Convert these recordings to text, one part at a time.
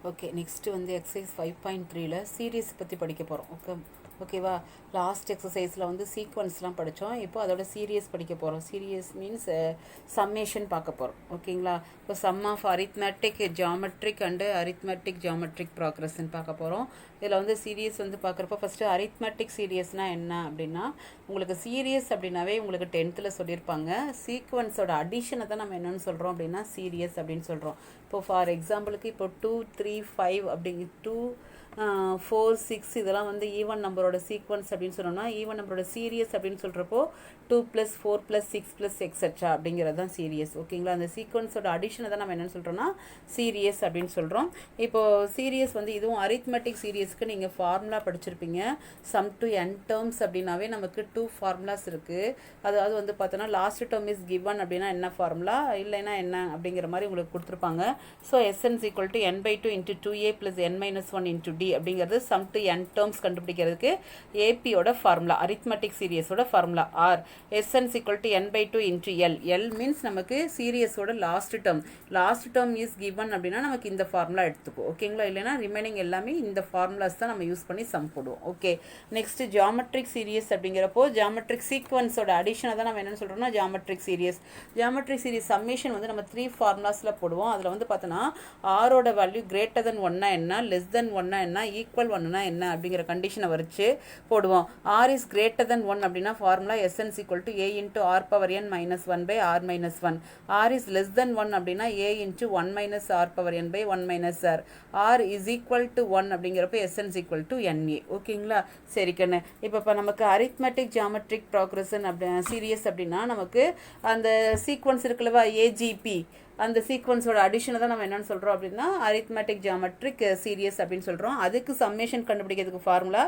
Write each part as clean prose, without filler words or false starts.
Okay, next வந்து exercise 5.3ல series பற்றி படிக்க போகிறோம். ஓகேவா? லாஸ்ட் எக்ஸசைஸில் வந்து சீக்வன்ஸ்லாம் படித்தோம். இப்போ அதோட சீரியஸ் படிக்க போகிறோம். சீரியஸ் மீன்ஸ் சம்மேஷன் பார்க்க போகிறோம். ஓகேங்களா? இப்போ sum of arithmetic geometric and arithmetic geometric ப்ராக்ரஸ்ன்னு பார்க்க போகிறோம். இதில் வந்து சீரியஸ் வந்து பார்க்குறப்போ ஃபஸ்ட்டு அரித்மெட்டிக் சீரியஸ்னால் என்ன அப்படின்னா, உங்களுக்கு சீரியஸ் அப்படின்னாவே உங்களுக்கு 10th சொல்லியிருப்பாங்க. சீக்வன்ஸோட அடிஷனை தான் நம்ம என்னென்னு சொல்கிறோம் அப்படின்னா சீரியஸ் அப்படின்னு சொல்கிறோம். இப்போ ஃபார் எக்ஸாம்பிளுக்கு இப்போ 2, 3, 5 அப்படிங்க 2, 4, 6 இதெல்லாம் வந்து ஈவன் நம்பரோட சீக்வன்ஸ் அப்படின்னு சொன்னோம்னா, ஈவன் நம்பரோட சீரியஸ் அப்படின்னு சொல்கிறப்போ 2 + 4 + 6 + எக்ஸெட்ரா அப்படிங்கிறது தான் சீரியஸ். ஓகேங்களா? அந்த சீக்வன்ஸோட அடிஷனை தான் நம்ம என்னென்னு சொல்கிறோம்னா சீரியஸ் அப்படின்னு சொல்கிறோம். இப்போது சீரியஸ் வந்து இதுவும் அரித்மெட்டிக் சீரியஸ்க்கு நீங்கள் ஃபார்முலா படிச்சிருப்பீங்க. சம் டு n டேர்ம்ஸ் அப்படின்னாவே நமக்கு 2 ஃபார்முலாஸ் இருக்குது. அதாவது வந்து பார்த்தோன்னா லாஸ்ட் டேர்ம் இஸ் கிவன் அப்படின்னா என்ன ஃபார்முலா, இல்லைன்னா என்ன அப்படிங்கிற மாதிரி உங்களுக்கு கொடுத்துருப்பாங்க. So Sn = n/2 × 2a + n - 1 × d அப்படிங்கிறது சம் டு n டேர்ம்ஸ் கண்டுபிடிக்கிறதுக்கு ஏபியோட ஃபார்முலா, அரித்மெட்டிக் சீரியஸோட formula. Or Sn = n/2 × l. l means நமக்கு சீரியஸோட லாஸ்ட் டேர்ம் இஸ் கிவன் அப்படின்னா நமக்கு இந்த ஃபார்முலா எடுத்துக்கும். ஓகேங்களா? இல்லைனா ரிமைனிங் எல்லாமே இந்த ஃபார்முலாஸ் தான் நம்ம யூஸ் பண்ணி சம் போடுவோம். ஓகே, நெக்ஸ்ட் ஜாமெட்ரிக் சீரியஸ் அப்படிங்கிறப்போ ஜாமெட்ரிக் சீக்வன்ஸோட அடிஷனை தான் நம்ம என்னென்னு சொல்கிறோம்னா ஜாமெட்ரிக் சீரியஸ் சம்மேஷன் வந்து நம்ம 3 ஃபார்முலாஸில் போடுவோம். அதில் வந்து பார்த்தோன்னா ஆரோட வேல்யூ > 1 என்ன, < 1 என்ன, = 1 என்ன அப்படிங்கிற கண்டிஷனை வச்சு போடுவோம். r is > 1 அப்படின்னா formula Sn = a × r⁻n - 1/r - 1. r is < 1 அப்படின்னா a × 1 - r⁻n/1 - r. r is equal to 1 அப்படிங்கிறப்ப Sn = na. ஓகேங்களா? சரி கண்ணு, இப்போ நமக்கு அரித்மெட்டிக் ஜாமெட்ரிக் ப்ராக்ரஷன் சீரியஸ் அப்படின்னா நமக்கு அந்த சீக்வன்ஸ் இருக்குல்லவா ஏஜிபி, அந்த சீக்வன்ஸோட அடிஷனை தான் நம்ம என்னென்னு சொல்கிறோம் அப்படின்னா அரித்மெட்டிக் ஜாமெட்ரிக் சீரியஸ் அப்படின்னு சொல்கிறோம். அதுக்கு சம்மேஷன் கண்டுபிடிக்கிறதுக்கு ஃபார்முலா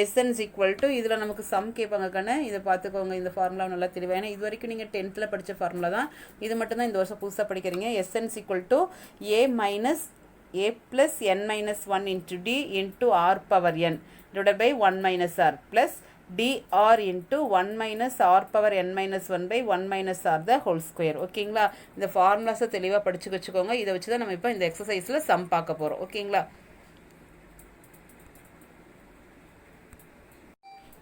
Sn = இதில் நமக்கு சம் கேட்பாங்க கண்ணு, இதை பார்த்துக்கோங்க. இந்த ஃபார்முலா நல்லா தெளிவாக, ஏன்னா இது வரைக்கும் நீங்கள் 10th படித்த ஃபார்முலா தான், இது மட்டும்தான் இந்த வருஷம் புதுசாக படிக்கிறீங்க. Sn = a - n - 1 × d × r⁻n / 1 - r plus dr into 1 minus r⁻n - 1/1 - r the whole square. ஓகேங்களா? இந்த ஃபார்முலாஸை தெளிவாக படிச்சு வச்சுக்கோங்க. இதை வச்சு தான் நம்ம இப்போ இந்த எக்ஸசைஸில் சம் பார்க்க போகிறோம். ஓகேங்களா?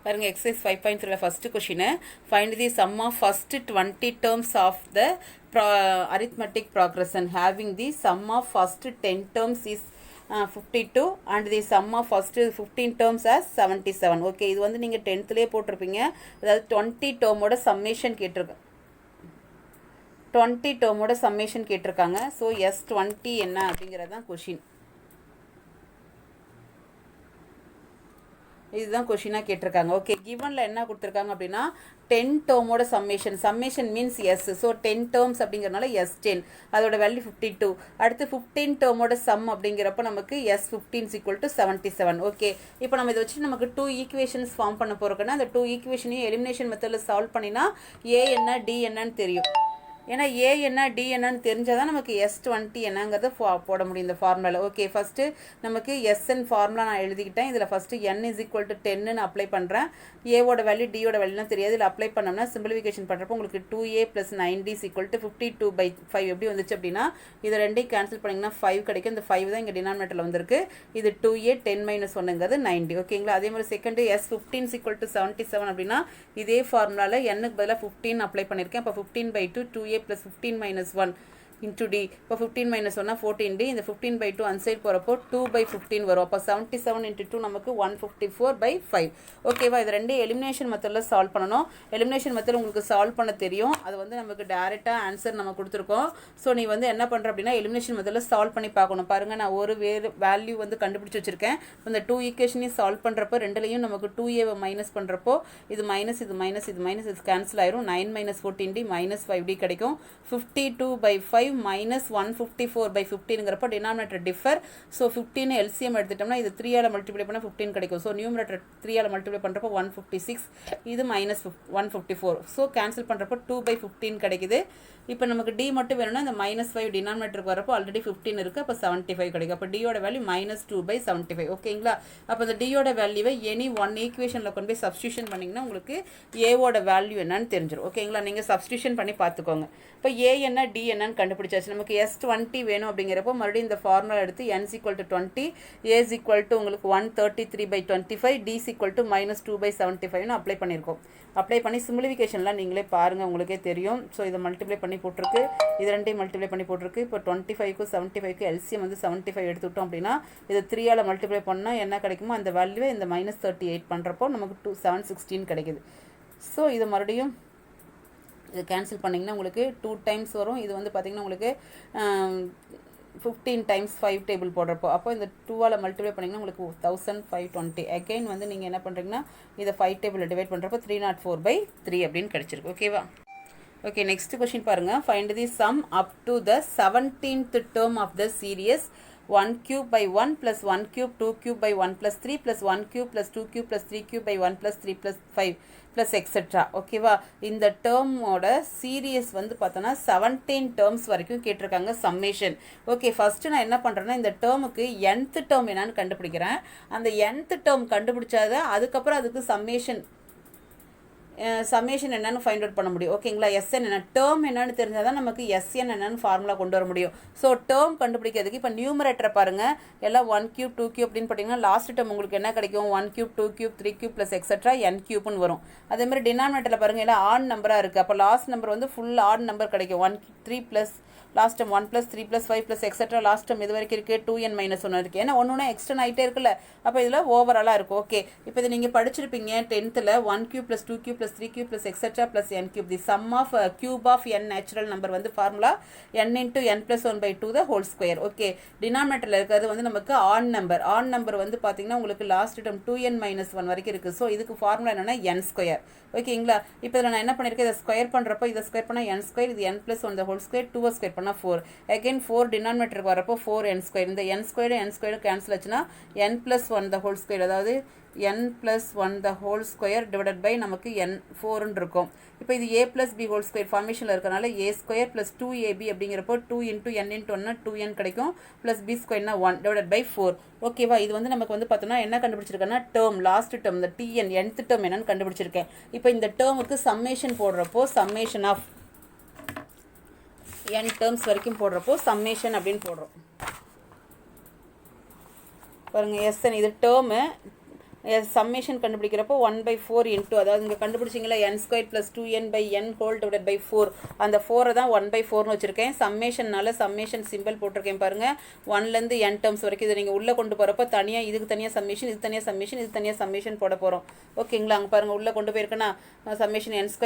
பாருங்க, எக்ஸசைஸ் 5.3ல first question, find the sum of first 20 terms of the arithmetic progression having the sum of first 10 terms is 52 and the sum of first 15 terms as 77. Okay, இது வந்து நீங்கள் 10thலேயே போட்டிருப்பீங்க. அதாவது 20 டேர்மோட சம்மேஷன் கேட்டிருக்காங்க. 20 டேர்மோட சம்மேஷன் கேட்டிருக்காங்க. ஸோ S20 என்ன அப்படிங்கிறது தான் கொஷின். இதுதான் கொஷினாக கேட்டிருக்காங்க. ஓகே, கிவனில் என்ன கொடுத்துருக்காங்க அப்படின்னா 10 டேர்மோட summation means S. So 10 terms அப்படிங்கிறனால S10, அதோட வேல்யூ 52. அடுத்து 15 டேர்மோட சம் அப்படிங்கிறப்ப நமக்கு S15 = 77. ஓகே, இப்போ நம்ம இதை வச்சு நமக்கு 2 ஈக்குவேஷன்ஸ் ஃபார்ம் பண்ண போகிறோன்னா அந்த 2 ஈக்குவேஷனையும் எலிமினேஷன் மெத்தடில் சால்வ் பண்ணினா ஏ என்ன டி என்னன்னு தெரியும். ஏன்னா ஏ என்ன டி என்னன்னு தெரிஞ்சால் தான் நமக்கு S20 என்னங்கிறத போட முடியும் இந்த ஃபார்முலாவில். ஓகே, ஃபஸ்ட்டு நமக்கு Sn ஃபார்முலா நான் எழுதிக்கிட்டேன். இதில் ஃபஸ்ட்டு n = 10ன்னு அப்ளை பண்ணுறேன். ஏவோட வேல்யூ டியோட வேல்யூலாம் தெரியாது. இதில் அப்ளை பண்ணோம்னா சிம்பிளிஃபிகேஷன் பண்ணுறப்போ உங்களுக்கு 2a + 9d = 52/5 எப்படி வந்துச்சு அப்படின்னா இதை ரெண்டையும் கேன்சல் பண்ணிங்கன்னா 5 கிடைக்கும். இந்த 5 தான் இங்கே டினாமினேட்டரில் வந்திருக்கு. இது 2a 10 - 1ங்கிறது 90. ஓகேங்களா? அதே மாதிரி செகண்டு S15 = 77 அப்படின்னா இதே ஃபார்முலாவில் n-க்கு பதிலாக 15 அப்ளை பண்ணியிருக்கேன். அப்போ 15/2 2a + 15 - 1 into d. இப்போ 15 - 1 14d. இந்த 15/2 அன்சைட் போகிறப்போ 2/15 வரும். அப்போ 77 × 2 நமக்கு 154/5. ஓகேவா? இது ரெண்டு எலிமினேஷன் மெத்தடில் சால்வ் பண்ணணும். எலிமினேஷன் மெத்தட் உங்களுக்கு சால்வ் பண்ண தெரியும். அது வந்து நமக்கு டேரெக்டாக ஆன்சர் நம்ம கொடுத்துருக்கோம். ஸோ நீ வந்து என்ன பண்ணுற அப்படின்னா எலிமினேஷன் மெத்தடில் சால்வ் பண்ணி பார்க்கணும். பாருங்கள், நான் ஒரு வேல்யூ வந்து கண்டுபிடிச்சி வச்சுருக்கேன். இந்த 2 ஈக்குவேஷனையும் சால்வ் பண்ணுறப்போ ரெண்டுலையும் நமக்கு 2a மைனஸ் பண்ணுறப்போ இது மைனஸ் இது மைனஸ் இது மைனஸ் இது கேன்சல் ஆயிரும். 9 - 14d -5d கிடைக்கும். 52/5 minus 154/15ங்கிறப்ப டினாமினேட்டர் டிஃபர். ஸோ 15 எல்சிஎம் எடுத்துட்டோம்னா இது 3ஆல் மல்டிப்ளை பண்ணால் 15 கிடைக்கும். ஸோ நியூமரேட்டர் 3ஆல் மல்டிப்ளை பண்ணுறப்போ 156, இது -154. ஸோ கேன்சல் பண்ணுறப்போ 2/15 கிடைக்குது. இப்போ நமக்கு டி மட்டும் வேணும்னா இந்த -5 டினாமினேட்டருக்கு வரப்போ ஆல்ரெடி 15 இருக்குது. அப்போ 75 கிடைக்கும். அப்போ டியோட வேல்யூ -2/75. ஓகேங்களா? அப்போ இந்த டியோட வேல்யூவை எனி ஒன் ஈக்குவேஷனில் கொண்டு போய் சப்ஸ்டியூஷன் பண்ணிங்கன்னா உங்களுக்கு ஏவோட வேல்யூ என்னன்னு தெரிஞ்சிடும். ஓகேங்களா? நீங்கள் சப்ஸ்டியூஷன் பண்ணி பார்த்துக்கோங்க. இப்போ ஏ என்ன டி என்னன்னு கண்டுபிடிச்சாச்சு. நமக்கு S20 வேணும் அப்படிங்கிறப்போ மறுபடியும் இந்த ஃபார்முலா எடுத்து n = 20, A = உங்களுக்கு 133/25, D = -2/75 அப்ளை பண்ணியிருக்கோம். அப்ளை பண்ணி சிம்பிளிஃபிகேஷன்லாம் நீங்களே பாருங்கள், உங்களுக்கே தெரியும். ஸோ இதை மல்டிப்ளை பண்ணி போட்டிருக்கு, இது ரெண்டையும் மல்டிப்ளை பண்ணி போட்டிருக்கு. இப்போ 25க்கும் 75க்கும் எல்சிஎம் வந்து 75 எடுத்துக்கிட்டோம் அப்படின்னா இது 3ஆல் மல்டிப்ளை பண்ணால் என்ன கிடைக்குமோ அந்த வேல்யூவை இந்த -38 பண்ணுறப்போ நமக்கு 716 கிடைக்குது. ஸோ இது மறுபடியும் இது கேன்சல் பண்ணிங்கன்னா உங்களுக்கு 2 டைம்ஸ் வரும். இது வந்து பார்த்திங்கன்னா உங்களுக்கு 15 டைம்ஸ் 5 டேபிள் போடுறப்போ அப்போ இந்த 2ஆல் மல்டிப்ளை பண்ணிங்கன்னா உங்களுக்கு 1520. அகைன் வந்து நீங்கள் என்ன பண்ணுறீங்கன்னா இதை 5 டேபிளில் டிவைட் பண்ணுறப்போ 304/3 அப்படின்னு கிடச்சிருக்கு. ஓகேவா? ஓகே, நெக்ஸ்ட் கொஷின் பாருங்கள். Find the some up to the 17th term of the series 1 cube by 1 plus 1 cube 2 cube by 1 plus 3 plus 1 cube plus 2 cube plus 3 cube by 1 plus 3 plus 5 plus etc. ஓகேவா? இந்த டேர்மோட serious வந்து பார்த்தோன்னா 17 terms வரைக்கும் கேட்டிருக்காங்க summation. Okay, first நான் என்ன பண்ணுறேன்னா இந்த டேர்முக்கு nth டேர்ம் என்னன்னு கண்டுபிடிக்கிறேன். அந்த nth டேர்ம் கண்டுபிடிச்சாத அதுக்கப்புறம் அதுக்கு சம்மேஷன் என்னன்னு ஃபைண்ட் அவுட் பண்ண முடியும். ஓகேங்களா? எஸ்என் என்ன டேர்ம் என்னன்னு தெரிஞ்சால் தான் நமக்கு எஸ்என் என்னன்னு ஃபார்முலா கொண்டு வர முடியும். ஸோ டேர்ம் கண்டுபிடிக்கிறதுக்கு இப்போ நியூமரேட்டரை பாருங்கள், எல்லாம் 1 cube 2 cube அப்படின்னு பார்த்தீங்கன்னா லாஸ்ட் டேர்ம் உங்களுக்கு என்ன கிடைக்கும்? 1 cube 2 cube 3 cube plus etcetera n cube வரும். அதேமாதிரி டினாமினேட்டரில் பாருங்கள், எல்லாம் ஆட் நம்பராக இருக்குது. அப்போ லாஸ்ட் நம்பர் வந்து ஃபுல் ஆட் நம்பர் கிடைக்கும். 1 3 plus last time 1 + 3 + 5 + extra last time இது வரைக்கும் இருக்குது 2n - 1 இருக்குது. ஏன்னா ஒன்று எக்ஸ்டன் ஆகிட்டே இருக்குல்ல, அப்போ இதில் ஓவராலாக இருக்கும். ஓகே, இப்போ இதை நீங்கள் படிச்சிருப்பீங்க 10th 1 cube + 2 cube + 3 cube + extra + n cube. The sum of cube of n natural number வந்து formula n × n + 1/2 the whole square. Okay, டினாமினேட்டரில் இருக்கிறது வந்து நமக்கு ஆட் நம்பர் வந்து பார்த்தீங்கன்னா உங்களுக்கு லாஸ்ட் டைம் 2n - 1 வரைக்கும் இருக்குது. ஸோ இதுக்கு ஃபார்முலா என்னென்னா n². ஓகேங்களா? இப்போ இதில் நான் என்ன பண்ணியிருக்கேன், இதை ஸ்கொயர் பண்ணுறப்போ இதை ஸ்கொயர் பண்ணால் n², இது n + 1 the whole square, 2 square பண்ணால் 4. அகைன் 4 டினாமினேட்டருக்கு வரப்போ 4n². இந்த n² கேன்சல் ஆச்சுன்னா n + 1 the whole square, அதாவது n + 1 the whole square divided by நமக்கு n4ன்னு இருக்கும். இப்போ இது a + b whole square ஃபார்மேஷனில் இருக்கனால a² + 2ab அப்படிங்கிறப்போ 2 × n × 1 2n கிடைக்கும், ப்ளஸ் b² 1 டிவைடட் பை 4. ஓகேவா? இது வந்து நமக்கு வந்து பார்த்தோன்னா என்ன கண்டுபிடிச்சிருக்கேன்னா டேர்ம், லாஸ்ட் டேர்ம் இந்த tn nth டேர்ம் என்னன்னு கண்டுபிடிச்சிருக்கேன். இப்போ இந்த டேர்முக்கு சம்மேஷன் போடுறப்போ சம்மேஷன் ஆஃப் n டேர்ம்ஸ் வரைக்கும் போடுறப்போ சம்மேஷன் அப்படின்னு போடுறோம். பாருங்கள், எஸ்என் இது டேர்மு சம்மேஷன் கண்டுபிடிக்கிறப்போ 1/4 இன்ட்டு, அதாவது இங்கே கண்டுபிடிச்சிங்களா n² + 2n/n whole divided by 4, அந்த 4 தான் 1/4ன்னு வச்சுருக்கேன். சம்மேஷன்னால சம்மேஷன் சிம்பிள் போட்டிருக்கேன் பாருங்கள். 1லேருந்து n டேர்ம்ஸ் வரைக்கும் இதை நீங்கள் உள்ளே கொண்டு போகிறப்போ தனியாக இதுக்கு தனியாக சம்மேஷன், இது தனியாக சம்மேஷன், இது தனியாக சம்மேஷன் போட போகிறோம். ஓகேங்களா? அங்கே பாருங்கள் உள்ளே கொண்டு போயிருக்கேன்னா summation n² +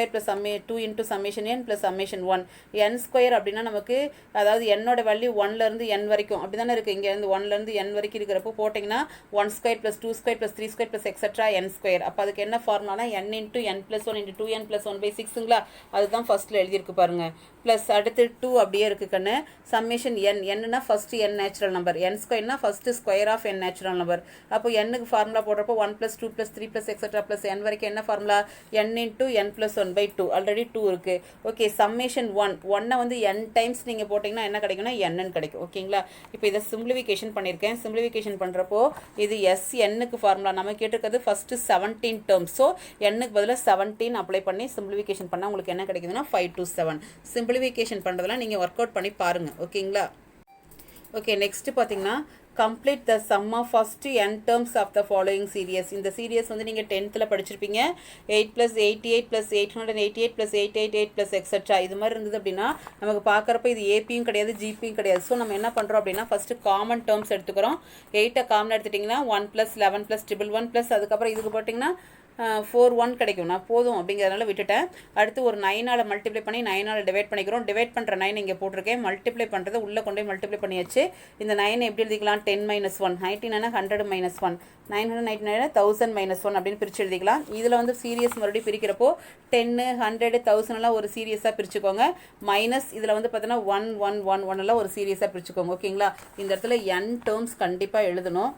2 × summation n + summation 1. n² அப்படின்னா நமக்கு அதாவது என்னோட வேல்யூ 1லேருந்து n வரைக்கும் அப்படி தானே இருக்குது. இங்கேருந்து 1லேருந்து n வரைக்கும் இருக்கிறப்போ போட்டிங்கன்னா 1² + 2² + 3² + எக்ஸட்ரா n². அப்போ அதுக்கு என்ன ஃபார்முலானா n × n + 1 × 2n + 1/6ங்களா? அதுதான் ஃபஸ்ட்டில் எழுதியிருக்கு பாருங்கள். ப்ளஸ் அடுத்து 2 அப்படியே இருக்குது கண்ணு. சம்மேஷன் n, என்னன்னா ஃபஸ்ட்டு n நேச்சுரல் நம்பர், n²னா first square of n natural number. அப்போ n-க்கு ஃபார்முலா போடுறப்போ 1 + 2 + 3 + எக்ஸட்ரா + n வரைக்கும் என்ன ஃபார்முலா? n × n + 1/2. ஆல்ரெடி 2 இருக்குது. ஓகே, சம்மேஷன் 1 வந்து n டைம்ஸ் நீங்கள் போட்டிங்கன்னா என்ன கிடைக்கும்னா n கிடைக்கும். ஓகேங்களா? இப்போ இதை சிம்பிளிஃபிகேஷன் பண்ணியிருக்கேன். சிம்பிளிஃபிகேஷன் பண்ணுறப்போ இது n-க்கு ஃபார்முலா நம்ம கேட்டிருக்கிறது ஃபஸ்ட்டு 17 டேர்ம்ஸ். ஸோ n-க்கு பதிலாக 17 அப்ளை பண்ணி சிம்பிளிஃபிகேஷன் பண்ணால் உங்களுக்கு என்ன கிடைக்குதுன்னா 527. சிம்பிளிஃபிகேஷன் பண்ணுறதெல்லாம் நீங்கள் ஒர்க் அவுட் பண்ணி பாருங்கள். ஓகேங்களா? ஓகே, நெக்ஸ்ட்டு பார்த்தீங்கன்னா complete the sum of first n terms of the following series. இந்த சீரியஸ் வந்து நீங்கள் 10th படிச்சிருப்பீங்க. 8 + 88 + 888 + 888 + எக்ஸட்ரா இது மாதிரி இருந்தது அப்படின்னா நமக்கு பார்க்குறப்ப இது ஏபியும் கிடையாது ஜிபியும் கிடையாது. ஸோ நம்ம என்ன பண்ணுறோம் அப்படின்னா ஃபஸ்ட்டு காமன் டேர்ம்ஸ் எடுத்துக்கிறோம். 8 காமன் எடுத்துட்டிங்கன்னா 1 + 11 + 111 ப்ளஸ் அதுக்கப்புறம் இதுக்கு போட்டிங்கன்னா 41 கிடைக்கும். நான் போதும் அப்படிங்கிறதுனால விட்டுட்டேன். அடுத்து ஒரு 9ஆல் மல்டிப்ளை பண்ணி 9ஆல் டிவைட் பண்ணிக்கிறோம். டிவைட் பண்ணுற 9 இங்கே போட்டிருக்கேன். மல்டிப்ளை பண்ணுறது உள்ளே கொண்டு போய் மல்டிப்ளை பண்ணியாச்சு. இந்த 9 எப்படி எழுதிக்கலாம்? 10 - 1, 99 100 - 1, 999 1000 - 1 அப்படின்னு பிரித்து எழுதிக்கலாம். இதில் வந்து சீரியஸ் மறுபடியும் பிரிக்கிறப்போ 10 100 1000 ஒரு சீரியஸாக பிரிச்சுக்கோங்க. மைனஸ் இதில் வந்து பார்த்தோன்னா 1 1 1 1 எல்லாம் ஒரு சீரியஸாக பிரிச்சுக்கோங்க. ஓகேங்களா? இந்த இடத்துல n டேர்ம்ஸ் கண்டிப்பாக எழுதணும்.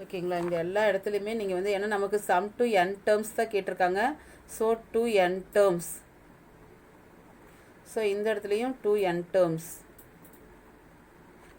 ஓகேங்களா? இங்கே எல்லா இடத்துலையுமே நீங்கள் வந்து ஏன்னா நமக்கு சம் டு n டேர்ம்ஸ் தான் கேட்டிருக்காங்க. So 2n terms. ஸோ இந்த இடத்துலையும் 2n டேர்ம்ஸ்.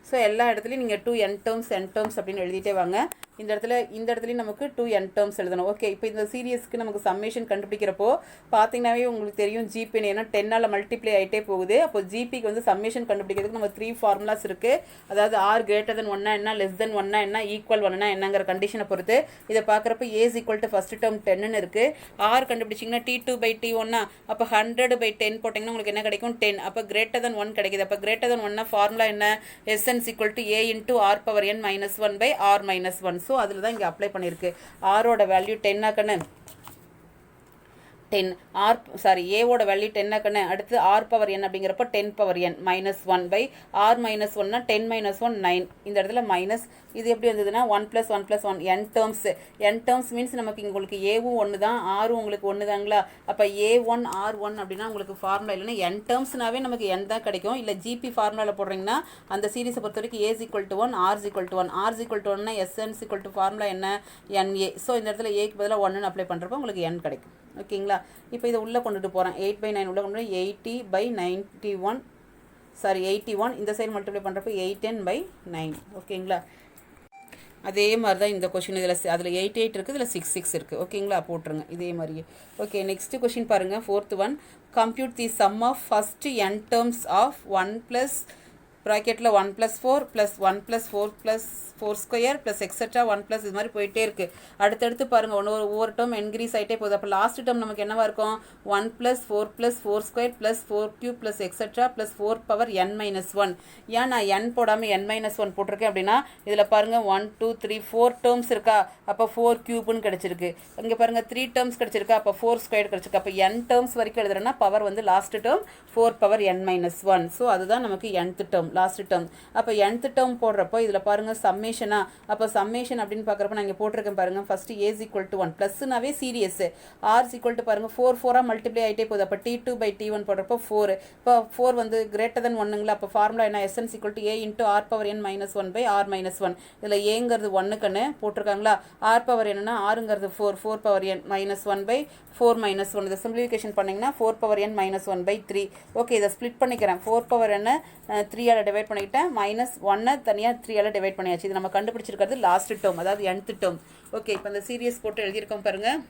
ஸோ எல்லா இடத்துலையும் நீங்கள் 2n டேர்ம்ஸ் n டேர்ம்ஸ் அப்படின்னு எழுதிட்டே வாங்க. இந்த இடத்துலையும் நமக்கு 2n டேர்ம்ஸ் எழுதணும். ஓகே, இப்போ இந்த சீரியஸ்க்கு நமக்கு சம்மேஷன் கண்டுபிடிக்கிறப்போ பார்த்தீங்கன்னாவே உங்களுக்கு தெரியும் ஜிபி ஏன்னா 10ஆல் மல்டிப்ளை ஆகிட்டே போகுது. அப்போ ஜிபிக்கு வந்து சம்மேஷன் கண்டுபிடிக்கிறதுக்கு நம்ம 3 ஃபார்முலாஸ் இருக்குது. அதாவது ஆர் கிரேட்டர் தென் 1 என்ன, லெஸ் தென் 1 என்ன, ஈக்குவல் 1 என்னங்கிற கண்டிஷனை பொறுத்து இதை பார்க்குறப்ப A is equal to first term 10ன்னு இருக்குது. ஆர் கண்டுபிடிச்சிங்கன்னா T2/T1 அப்போ 100/10 போட்டிங்கன்னா உங்களுக்கு என்ன கிடைக்கும் 10. அப்போ கிரேட்டர் தென் 1 கிடைக்குது. அப்போ கிரேட்டர் தென் 1 ஃபார்முலா என்ன, Sn equal to A into R⁻n-1/R-1. So அதில் தான் இங்கே அப்ளை பண்ணியிருக்கு. ஆரோட வேல்யூ 10 ஆக்கன்னு 10 ஏவோட வேல்யூ 10 ஆக்கன்னு அடுத்து R⁻n அப்படிங்கிறப்ப 10⁻n -1/R-1 10 - 1 9. இந்த இடத்துல மைனஸ் இது எப்படி வந்ததுன்னா 1 + 1 + 1 n டேர்ம்ஸ் மீன்ஸ் நமக்கு உங்களுக்கு ஏவும் ஒன்று தான் ஆரும் உங்களுக்கு ஒன்று தாங்களா. அப்போ A1 R1 அப்படின்னா உங்களுக்கு ஃபார்முலா இல்லைன்னா n டேர்ம்ஸ்னாவே நமக்கு n தான் கிடைக்கும். இல்லை ஜிபி ஃபார்முலாவில் போடுறீங்கன்னா அந்த சீரிஸை பொறுத்த வரைக்கும் A = 1 R = 1 R = 1 Sn = formula என்ன NA. ஸோ இந்த இடத்துல ஏக்கு பதிலாக 1ன்னு அப்ளை பண்ணுறப்போ உங்களுக்கு n கிடைக்கும். ஓகேங்களா, இப்போ இதை உள்ளே கொண்டுட்டு போகிறேன். 8/9 உள்ளே கொண்டு 80/81 இந்த சைடு மல்டிப்ளை பண்ணுறப்போ 8n/9. ஓகேங்களா, அதே மாதிரி தான் இந்த கொஷின் அதில் 88 இருக்குது, இதில் 66 இருக்குது. ஓகேங்களா, போட்டுருங்க இதே மாதிரியே. ஓகே, நெக்ஸ்ட் கொஷின் பாருங்கள். 4th one. Compute the sum of first n terms of 1 + ப்ராக்கெட்டில் 1 + 4 + 1 + 4 + 4 ஸ்கொயர் + எக்ஸெட்ரா 1 + இது மாதிரி போயிட்டே இருக்குது. அடுத்தடுத்து பாருங்கள் ஒவ்வொரு டேர்ம் இன்க்ரீஸ் ஆகிட்டே போகுது. அப்போ லாஸ்ட் டேர்ம் நமக்கு என்னவா இருக்கும் 1 + 4 + 4 ஸ்கொயர் + 4³ + எக்ஸெட்ரா + 4⁻n-1. ஏன் நான் n போடாமல் n-1 போட்டிருக்கேன் அப்படின்னா இதில் பாருங்கள் 1 2 3 4 டேர்ம்ஸ் இருக்கா. அப்போ 4³ கிடச்சிருக்கு. இங்கே பாருங்கள் 3 டேர்ம்ஸ் கிடச்சிருக்கா. அப்போ 4 ஸ்கொயர் கிடச்சிருக்கு. அப்போ n டேர்ம்ஸ் வரைக்கும் எழுதுறேன்னா பவர் வந்து லாஸ்ட் டேர்ம் 4⁻n-1. ஸோ அதுதான் நமக்கு nth டேர்ம் லாஸ்ட் டேர்ம். அப்போ nth டேர்ம் போடுறப்போ இதில் பாருங்கள் சம்மேஷனா. அப்போ சம்மேஷன் அப்படின்னு பார்க்குறப்ப நான் இங்கே போட்டிருக்கேன் பாருங்கள். ஃபஸ்ட்டு A = 1 ப்ளஸ்னாவே சீரியஸ். R = பாருங்கள் 4 மல்டிப்ளை ஆகிட்டே போகுது. அப்போ T2/T1 போடுறப்போ 4. இப்போ 4 வந்து கிரேட்டர் தென் 1ங்களா. அப்போ ஃபார்முலா என்ன Sn = A இன்ட்டு R⁻n-1/R-1. இதில் ஏங்கிறது 1க்குன்னு போட்டிருக்காங்களா. R⁻n ஆறுங்கிறது 4 4⁻n-1/4 இதை சிம்பிளிஃபிகேஷன் பண்ணிங்கன்னா 4⁻n-1/3. ஓகே, இதை ஸ்ப்ளிட் பண்ணிக்கிறேன். 4⁻n 3ஆல் டிவைட் பண்ணிக்கிட்டேன் -1 தனியாக 3ஆல் டிவைட் பண்ணியாச்சு. இது நம்ம கண்டுபிடிச்சிருக்கிறது லாஸ்ட் டேர்ம், அதாவது nth டேர்ம். ஓகே, இப்போ இந்த சீரியஸ் போட்டு எழுதியிருக்கோம் பாருங்கள்.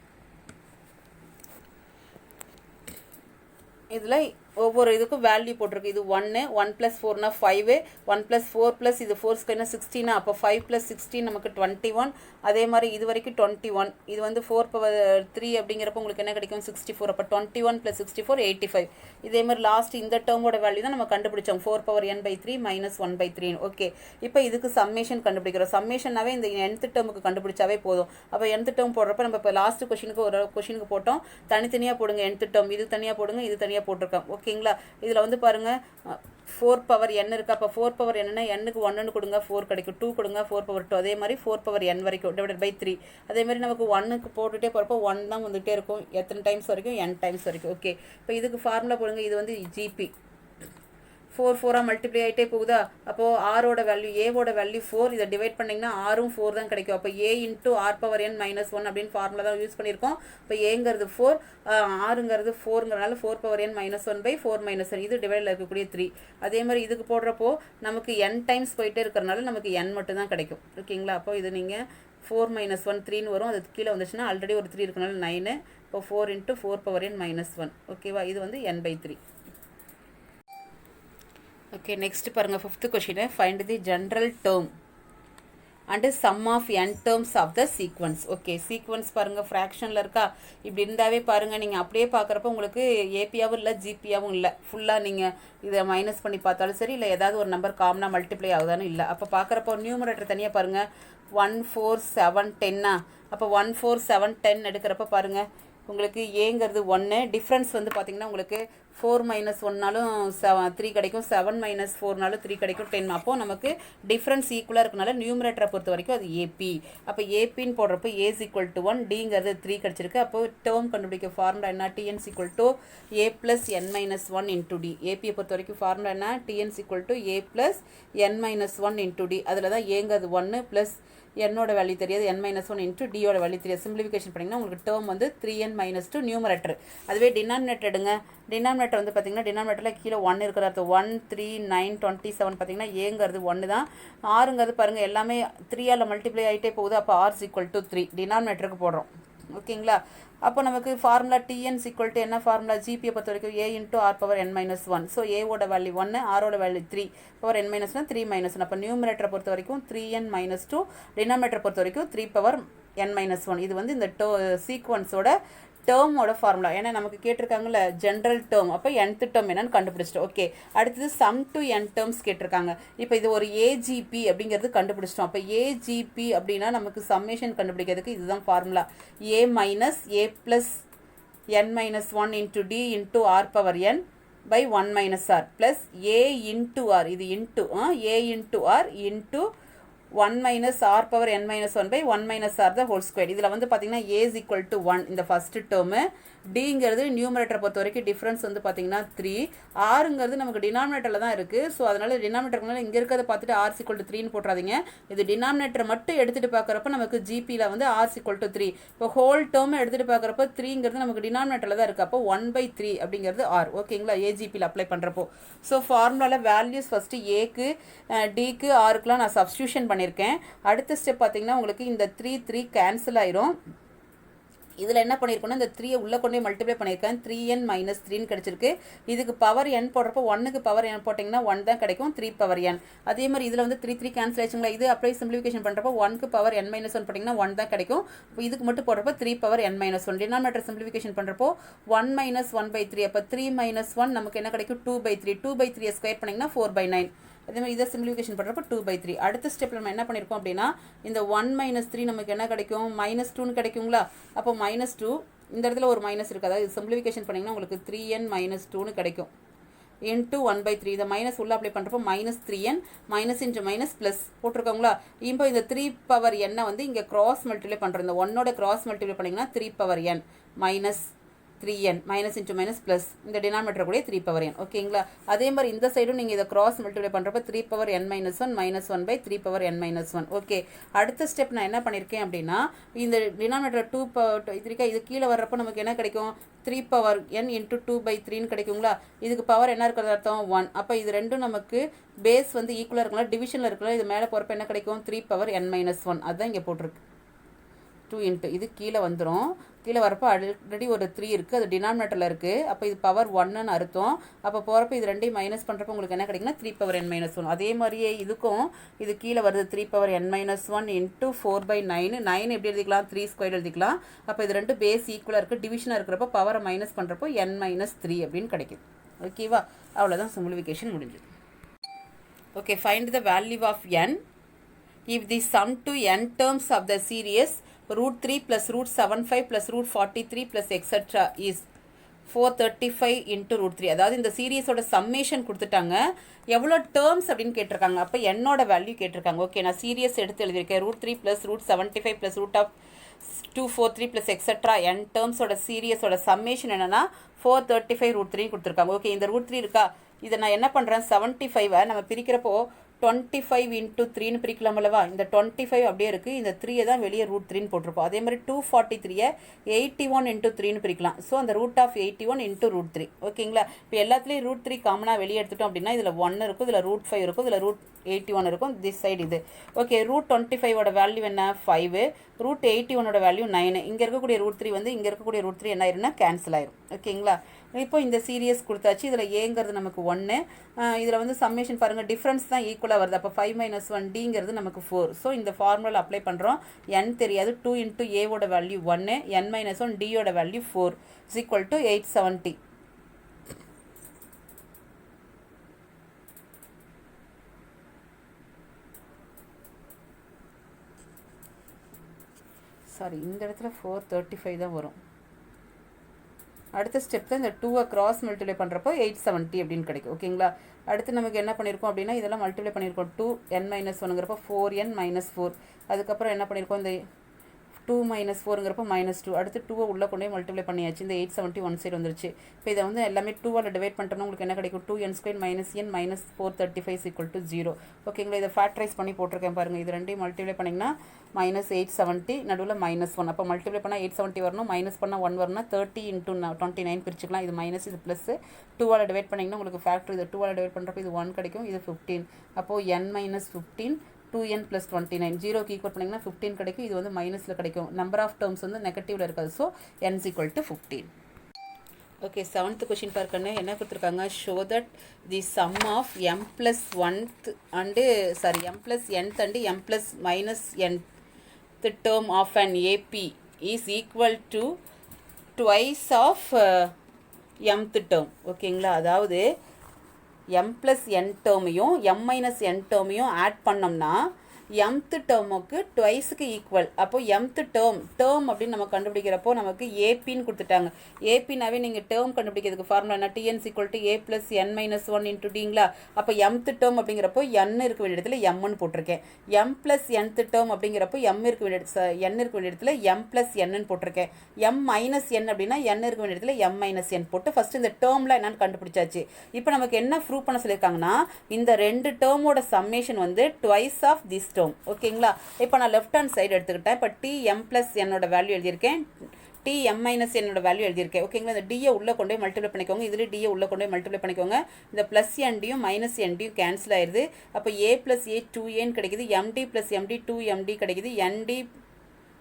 இதில் ஒவ்வொரு இதுக்கும் வேல்யூ போட்டிருக்கு. இது 1 1 + 4னா 5 1 + 4 + இது 4 ஸ்கொயர்னா 16. அப்போ 5 + 16 நமக்கு 21. அதே மாதிரி இது வரைக்கும் 21. இது வந்து 4⁻3 அப்படிங்கிறப்ப உங்களுக்கு என்ன கிடைக்கும் 64. அப்போ 21 + 64 85. இதே மாதிரி லாஸ்ட் இந்த டேர்மோட வேல்யூ தான் நம்ம கண்டுபிடிச்சோம் 4⁻n/3 -1/3. ஓகே, இப்போ இதுக்கு சம்மேஷன் கண்டுபிடிக்கிறோம். சம்மேஷனாவே இந்த nth டேர்முக்கு கண்டுபிடிச்சாவே போதும். அப்போ nth டேர்ம் போடுறப்ப நம்ம இப்போ லாஸ்ட் கொஷினுக்கு போட்டோம். தனித்தனியாக போடுங்க nth டேர்ம். இது தனியாக போடுங்க, இது தனியாக போட்டிருக்கோம். ஓகேங்களா, இதில் வந்து பாருங்கள் 4⁻n இருக்கா. அப்போ 4⁻n n-க்கு 1ன்னு கொடுங்க 4 கிடைக்கும். 2 கொடுங்க 4/2. அதே மாதிரி 4⁻n வரைக்கும் /3. அதே மாதிரி நமக்கு 1க்கு போட்டுகிட்டே போகிறப்போ 1 தான் வந்துகிட்டே இருக்கும். எத்தனை டைம்ஸ் வரைக்கும் n டைம்ஸ் வரைக்கும். ஓகே, இப்போ இதுக்கு ஃபார்முலா போடுங்க. இது வந்து ஜிபி 4 மல்டிப்ளை ஆகிட்டே போகுதா. அப்போது ஆரோட வேல்யூ ஏவோட வேல்யூ 4. இதை டிவைட் பண்ணிங்கன்னா ஆரும் 4 தான் கிடைக்கும். அப்போ A இன்ட்டு R⁻n-1 அப்படின்னு ஃபார்முலா தான் யூஸ் பண்ணியிருக்கோம். இப்போ ஏங்கிறது 4 ஆறுங்கிறது 4ங்கிறனால 4⁻n-1/4 - 1. இது டிவைடில் இருக்கக்கூடிய 3. அதே மாதிரி இதுக்கு போடுறப்போ நமக்கு n டைம்ஸ் போயிட்டே இருக்கிறனால நமக்கு n மட்டும் தான் கிடைக்கும். ஓகேங்களா, அப்போ இது நீங்கள் 4 - 1 3ன்னு வரும். அது கீழே வந்துச்சுன்னா ஆல்ரெடி ஒரு 3 இருக்கனால 9. இப்போ 4 × 4⁻n-1. ஓகேவா, இது வந்து n/3. ஓகே, நெக்ஸ்ட் பாருங்கள் 5th question. Find the general term and sum of n terms of the sequence. Okay, sequence பாருங்கள் ஃப்ராக்ஷனில் இருக்கா. இப்படி இருந்தாவே பாருங்கள் நீங்கள் அப்படியே பார்க்குறப்ப உங்களுக்கு ஏபியாவும் இல்லை ஜிபியாவும் இல்லை. ஃபுல்லாக நீங்கள் இதை மைனஸ் பண்ணி பார்த்தாலும் சரி, இல்லை ஏதாவது ஒரு நம்பர் காமனாக மல்டிப்ளை ஆகுதானு இல்லை. அப்போ பார்க்குறப்போ நியூமரேட்டர் தனியாக பாருங்கள் 1 4 7 10. அப்போ 1 4 7 10 எடுக்கிறப்ப பாருங்கள் உங்களுக்கு ஏங்கிறது 1. டிஃப்ரென்ஸ் வந்து பார்த்திங்கன்னா உங்களுக்கு 4 - 1னாலும் 3 கிடைக்கும். 7 - 4னாலும் 3 கிடைக்கும். 10. அப்போது நமக்கு டிஃப்ரென்ஸ் ஈக்குவலாக இருக்கனால நியூமரேட்டரை பொறுத்த வரைக்கும் அது ஏபி. அப்போ ஏபின்னு போடுறப்போ A = 1 டிங்கிறது 3 கிடச்சிருக்கு. அப்போது டேர்ம் கண்டுபிடிக்க ஃபார்முலா என்ன Tn = A + n-1 × D. ஏபியை பொறுத்த வரைக்கும் ஃபார்முலா என்ன Tn = A + n-1 × D. அதில் தான் ஏங்கிறது 1 ப்ளஸ் என்னோட வேல்யூ தெரியாது n-1 × டியோட வேல்யூ தெரியாது. சிம்பிளிஃபிகேஷன் பண்ணிங்கன்னா உங்களுக்கு டேர்ம் வந்து 3n - 2 நியூமரேட்டர். அதுவே டினாமினேட்டர் எடுங்க. டினாமினேட்டர் வந்து பார்த்திங்கன்னா டினாமினேட்டரில் கீழே 1 இருக்கிற அர்த்தம் 1 3 9 27 பார்த்திங்கன்னா ஏங்கிறது 1 தான். ஆறுங்கிறது பாருங்கள் எல்லாமே 3ஆல் மல்டிப்ளை ஆகிட்டே போகுது. அப்போ ஆர் ஈக்குவல் டு 3 டினாமினேட்டருக்கு போடுறோம். ஓகேங்களா? அப்போ நமக்கு ஃபார்முலா டிஎன்ஸ் ஈக்குவல் டு என்ன ஃபார்முலா ஜிபியை பொறுத்த வரைக்கும் A into R power n minus 1. So ஏவோட வேல்யூ 1, ஆரோட value 3 power n minus 1 3 minus 1. அப்போ நியூமரேட்டரை பொறுத்த வரைக்கும் 3n மைனஸ் 2, டினாமினேட்டரை பொறுத்த வரைக்கும் 3 பவர் n மைனஸ் 1. இது வந்து இந்த சீக்வன்ஸோட டேர்மோட ஃபார்முலா. ஏன்னா நமக்கு கேட்டிருக்காங்கல்ல ஜென்ரல் டேர்ம், அப்போ nth டேர்ம் என்னன்னு கண்டுபிடிச்சிட்டோம். ஓகே, அடுத்தது சம் டு n டேர்ம்ஸ் கேட்டிருக்காங்க. இப்போ இது ஒரு ஏஜிபி அப்படிங்கிறது கண்டுபிடிச்சிட்டோம். அப்போ ஏஜிபி அப்படின்னா நமக்கு சம்மேஷன் கண்டுபிடிக்கிறதுக்கு இதுதான் formula. A minus A plus n minus 1 into D into R power n by 1 minus R plus A into R, இது into A into R into 1 minus r power n minus 1 by 1 minus r the whole square. இதில் வந்து பார்த்தீங்கன்னா a is equal to 1 இந்த first term. டிங்கிறது நியூமரேட்டரை பொறுத்த வரைக்கும் difference வந்து பார்த்தீங்கன்னா 3. ஆறுங்கிறது நமக்கு டினாமினேட்டரில் தான் இருக்குது. ஸோ அதனால் டினாமினேட்டர் இங்கே இருக்கிறத பார்த்துட்டு r equal to 3ன்னு போட்டுறாதீங்க. இது டினாமினேட்டரை மட்டும் எடுத்துகிட்டு பார்க்குறப்ப நமக்கு ஜிபியில் வந்து r equal to 3. இப்போ ஹோல் டேர்மை எடுத்துகிட்டு பார்க்குறப்ப 3ங்கிறது நமக்கு டினாமினேட்டரில் தான் இருக்குது. அப்போ 1/3 அப்படிங்கிறது r. ஓகேங்களா? ஏஜிபியில் அப்ளை பண்ணுறப்போ. ஸோ ஃபார்முலாவில் வேல்யூஸ் ஃபஸ்ட்டு ஏக்கு டிக்கு ஆருக்குலாம் நான் சப்ஸ்டியூஷன் பண்ணியிருக்கேன். அடுத்த ஸ்டெப் பார்த்தீங்கன்னா உங்களுக்கு இந்த 3 கேன்சல் ஆயிரும். இதில் என்ன பண்ணியிருக்கோன்னா இந்த 3 உள்ளே கொண்டே மல்டிப்ளை பண்ணியிருக்கேன். 3n மைனஸ் 3ன்னு கிடச்சிருக்கு. இதுக்கு பவர் n போடுறப்போ 1க்கு பவர் n போட்டிங்கன்னா 1 தான் கிடைக்கும், 3 பவர் n. அதே மாதிரி இதில் வந்து 3 கேன்சல் ஆச்சுங்களா. இது அப்படியே சிம்பிளிஃபிகேஷன் பண்ணுறப்போ 1க்கு பவர் n மைனஸ் 1 போட்டிங்கன்னா 1 தான் கிடைக்கும். இப்போ இதுக்கு மட்டும் போடுறப்போ 3 power n minus 1. Denominator simplification பண்ணுறப்போ 1 மைனஸ் 1/3. அப்போ 3 மைனஸ் 1 நமக்கு என்ன கிடைக்கும் 2/3. 2/3 ஸ்கொயர் பண்ணிங்கன்னா 4/9. அதே மாதிரி இதை சிம்பிளிஃபிகேஷன் பண்ணுறப்போ 2/3. அடுத்த ஸ்டெப்பில் நம்ம என்ன பண்ணியிருக்கோம் அப்படின்னா இந்த 1 மைனஸ் 3 நமக்கு என்ன கிடைக்கும் மைனஸ் 2ன்னு கிடைக்குங்களா. அப்போ மைனஸ் 2 இந்த இடத்துல ஒரு மைனஸ் இருக்குது. அதாவது சிம்பிளிஃபிகேஷன் பண்ணிங்கன்னா உங்களுக்கு 3n மைனஸ் 2ன்னு கிடைக்கும் இன்ட்டு 1/3. இதை மைனஸ் உள்ள அப்ளை பண்ணுறப்போ minus 3n minus into minus plus போட்டிருக்கோங்களா. இப்போ இந்த 3 பவர் n வந்து இங்கே கிராஸ் மல்டிப்ளை பண்ணுறோம். இந்த 1ஓட கிராஸ் மல்டிப்ளை பண்ணிங்கன்னா 3 power n minus 3n minus into minus plus இந்த டினாமினேட்டர் கூட 3 பவர் n. ஓகேங்களா? அதே மாதிரி இந்த சைடும் நீங்கள் இதை கிராஸ் மல்டிப்ளை பண்ணுறப்ப 3 power n minus 1 minus 1/3 power n minus 1. Okay, அடுத்த ஸ்டெப் நான் என்ன பண்ணியிருக்கேன் அப்படின்னா இந்த டினாமினேட்டர் 2 பவர் இது கீழே வர்றப்போ நமக்கு என்ன கிடைக்கும் 3 பவர் n இன்ட்டு 2/3ன்னு கிடைக்குங்களா. இதுக்கு பவர் என்ன இருக்கிறது அர்த்தம் 1. அப்போ இது ரெண்டும் நமக்கு பேஸ் வந்து ஈக்குவலாக இருக்கலாம், டிவிஷனில் இருக்கலாம். இது மேலே போகிறப்ப என்ன கிடைக்கும் 3 பவர் n மைனஸ் 1. அதுதான் இங்கே போட்டிருக்கு 2 இன்ட்டு இது கீழே வந்துடும். கீழே வரப்போ ஆல்ரெடி ஒரு 3 இருக்குது, அது டினாமினேட்டரில் இருக்குது. அப்போ இது பவர் 1ன்னு அர்த்தம். அப்போ போகிறப்ப இது ரெண்டையும் மைனஸ் பண்ணுறப்போ உங்களுக்கு என்ன கிடைக்குன்னா 3 பவர் n மைனஸ் 1. அதே மாதிரியே இதுக்கும் இது கீழே வருது 3 பவர் n மைனஸ் 1 இன்ட்டு 4/9. 9 எப்படி எழுதிக்கலாம் 3 ஸ்கொயர் எழுதிக்கலாம். அப்போ இது ரெண்டு பேஸ் ஈக்குவலாக இருக்குது, டிவிஷனாக இருக்கிறப்போ பவரை மைனஸ் பண்ணுறப்போ n மைனஸ் 3 அப்படின்னு கிடைக்கும். ஓகேவா? அவ்வளோதான் சிம்பிளிஃபிகேஷன் முடிஞ்சது. Okay, find the value of n if the sum to n terms of the series root 3 plus root 75 plus root 43 plus etc. is 435 into root 3. அதாவது இந்த சீரியஸோட சம்மேஷன் கொடுத்துட்டாங்க, எவ்வளோ டேர்ம்ஸ் அப்படின்னு கேட்டிருக்காங்க. அப்போ என்னோட வேல்யூ கேட்டிருக்காங்க. ஓகே, நான் சீரியஸ் எடுத்து எழுதியிருக்கேன். root 3 plus root 75 plus root of 243 plus etc. n டேர்ம்ஸோட சீரியஸோட summation என்னன்னா 435 root 3 கொடுத்துருக்காங்க. ஓகே, இந்த root 3 இருக்கா, இதை நான் என்ன பண்ணுறேன் 75 நம்ம பிரிக்கிறப்போ 25 இன்ட்டு 3ன்னு பிரிக்கலாம் அல்லவா. இந்த 25 அப்படியே இருக்குது, இந்த 3 தான் வெளியே root 3ன்னு போட்டிருப்போம். அதே மாதிரி 243 81 இன்ட்டு 3ன்னு பிரிக்கலாம். ஸோ அந்த ரூட் ஆஃப் 81 இன்ட்டு root 3. ஓகேங்களா? இப்போ எல்லாத்துலேயும் root 3 காமனாக வெளியே எடுத்துட்டோம் அப்படின்னா இதில் 1 இருக்கும், இதில் root 5 இருக்கும், இதில் root 81 இருக்கும், திஸ் சைடு இது. ஓகே, root 25ஓட வேல்யூ என்ன 5, root 81ஓட வேல்யூ 9. இங்கே இருக்கக்கூடிய root 3 வந்து இங்கே இருக்கக்கூடிய root 3 என்ன ஆயிரும்னா கேன்சல் ஆயிரும். ஓகேங்களா? இப்போ இந்த சீரியஸ் கொடுத்தாச்சு. இதில் ஏங்கிறது நமக்கு 1, இதில் வந்து சம்மேஷன் பாருங்கள் டிஃப்ரென்ஸ் தான் ஈக்குவலாக வருது. அப்போ 5 மைனஸ் 1 டிங்கிறது நமக்கு 4. ஸோ இந்த ஃபார்முலா அப்ளை பண்ணுறோம். n தெரியாது, 2 இன்ட்டு ஏவோட வேல்யூ 1, n மைனஸ் 1 டியோட value 4 is equal to 870. Sorry, இந்த இடத்துல 435 தான் வரும். அடுத்த ஸ்டெப் தான் இந்த 2 கிராஸ் மல்டிப்ளை பண்ணுறப்போ 870 அப்படின்னு கிடைக்கும். ஓகேங்களா? அடுத்து நமக்கு என்ன பண்ணியிருக்கோம் அப்படின்னா இதெல்லாம் மல்டிப்ளை பண்ணியிருக்கோம். 2n minus 1ங்கிறப்போ 4n minus 4. அதுக்கப்புறம் என்ன பண்ணியிருக்கோம் இந்த 2 - 4ங்கிறப்போ -2. அடுத்து 2 உள்ளே கொண்டே மல்டிப்ளை பண்ணியாச்சு. இந்த 870 ஒன் சைடு வந்துருச்சு. இப்போ இதை வந்து எல்லாமே 2ஆல் டிவைட் பண்ணிட்டோம்னா உங்களுக்கு என்ன கிடைக்கும்? 2n² - n -435 = 0. ஓகேங்களா? இதை ஃபேக்டரைஸ் பண்ணி போட்டிருக்கேன் பாருங்கள். இது ரெண்டையும் மல்டிப்ளை பண்ணிங்கன்னா -870 நடுவில் -1. அப்போ மல்டிப்ளை பண்ணால் 870 வரணும், மைனஸ் பண்ணால் 1 வரணும். 30 × 29 பிரிச்சுக்கலாம். இது மைனஸ், இது ப்ளஸ். 2ஆல் டிவைட் பண்ணிங்கன்னா உங்களுக்கு ஃபேக்டர் இது 2ஆல் டிவைட் பண்ணுறப்போ இது 1 கிடைக்கும், இது 15. அப்போது n - 15 2n + 29 0க்கு ஈக்குவல் பண்ணிங்கன்னா 15 கிடைக்கும். இது வந்து மைனஸில் கிடைக்கும். நம்பர் ஆஃப் டேர்ம்ஸ் வந்து நெகட்டிவில் இருக்காது. So n = 15. Okay, 7th question பார்க்கணும். என்ன கொடுத்துருக்காங்க? Show that the sum of m + 1th and m + nth and m + -nth term of an AP is equal to twice of mth term. ஓகேங்களா? அதாவது m + n டேர்மையும் m - n டேர்மையும் add பண்ணோம்னா mth டேர்முக்கு ட்வைஸுக்கு ஈக்குவல். அப்போது mth term அப்படின்னு நம்ம கண்டுபிடிக்கிறப்போ நமக்கு ஏபின்னு கொடுத்துட்டாங்க. ஏபினாவே நீங்கள் டேர்ம் கண்டுபிடிக்கிறதுக்கு ஃபார்முலா என்ன? Tn = a + n - 1 × dங்களா? அப்போ mth டேர்ம் அப்படிங்கிறப்போ n இருக்க வேண்டிய இடத்துல mன்னு போட்டிருக்கேன். m + nth டேர்ம் அப்படிங்கிறப்போ n இருக்க வேண்டிய இடத்துல m + nன்னு போட்டிருக்கேன். m - n அப்படின்னா n இருக்க வேண்டிய இடத்துல m - n போட்டு ஃபஸ்ட்டு இந்த டேர்மில் என்னன்னு கண்டுபிடிச்சாச்சு. இப்போ நமக்கு என்ன ப்ரூவ் பண்ண சொல்லியிருக்காங்கன்னா இந்த ரெண்டு டேர்மோட சம்மேஷன் வந்து ட்வைஸ் ஆஃப் திஸ் டேர்ம். ஓகேங்களா? இப்போ நான் லெஃப்ட் ஹேண்ட் சைடு எடுத்துக்கிட்டேன். இப்போ Tm + n வேல்யூ எழுதியிருக்கேன், Tm - n வேல்யூ எழுதியிருக்கேன். ஓகேங்களா? இந்த டியை உள்ளே கொண்டு போய் மல்டிப்ளை பண்ணிக்கோங்க. இதில் டியை உள்ளே கொண்டு போய் மல்டிப்ளை பண்ணிக்கோங்க. இந்த ப்ளஸ் என்டியும் -nடியும் கேன்சல் ஆயிடுது. அப்போ a + a 2n கிடைக்குது, md + md 2md கிடைக்குது, nd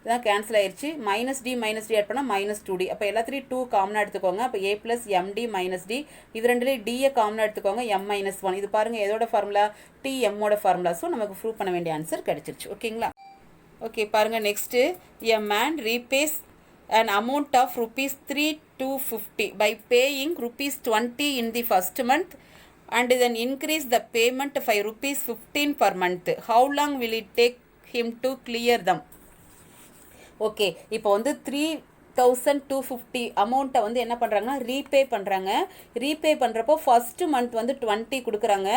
தான் கேன்சல் ஆயிடுச்சு. -d ஆட் பண்ணால் -2d. அப்போ எல்லாத்துலேயும் 2 காமனாக எடுத்துக்கோங்க. அப்போ a + md - d. இது ரெண்டுலேயும் டியை காமனாக எடுத்துக்கோங்க, m - 1. இது பாருங்கள் எதோட ஃபார்முலா? Tmோட ஃபார்முலா. ஸோ நமக்கு ப்ரூவ் பண்ண வேண்டிய ஆன்சர் கிடச்சிருச்சு. ஓகேங்களா? ஓகே, பாருங்கள் next. a man repays an amount of ₹3,250 by paying ₹20 in the first month and then increase the payment ₹5 per month. How long will it take him to clear them? Okay, இப்போ வந்து 3,250 அமௌண்ட்டை வந்து என்ன பண்ணுறாங்கன்னா repay பண்ணுறாங்க. Repay பண்ணுறப்போ first month வந்து 20 கொடுக்குறாங்க.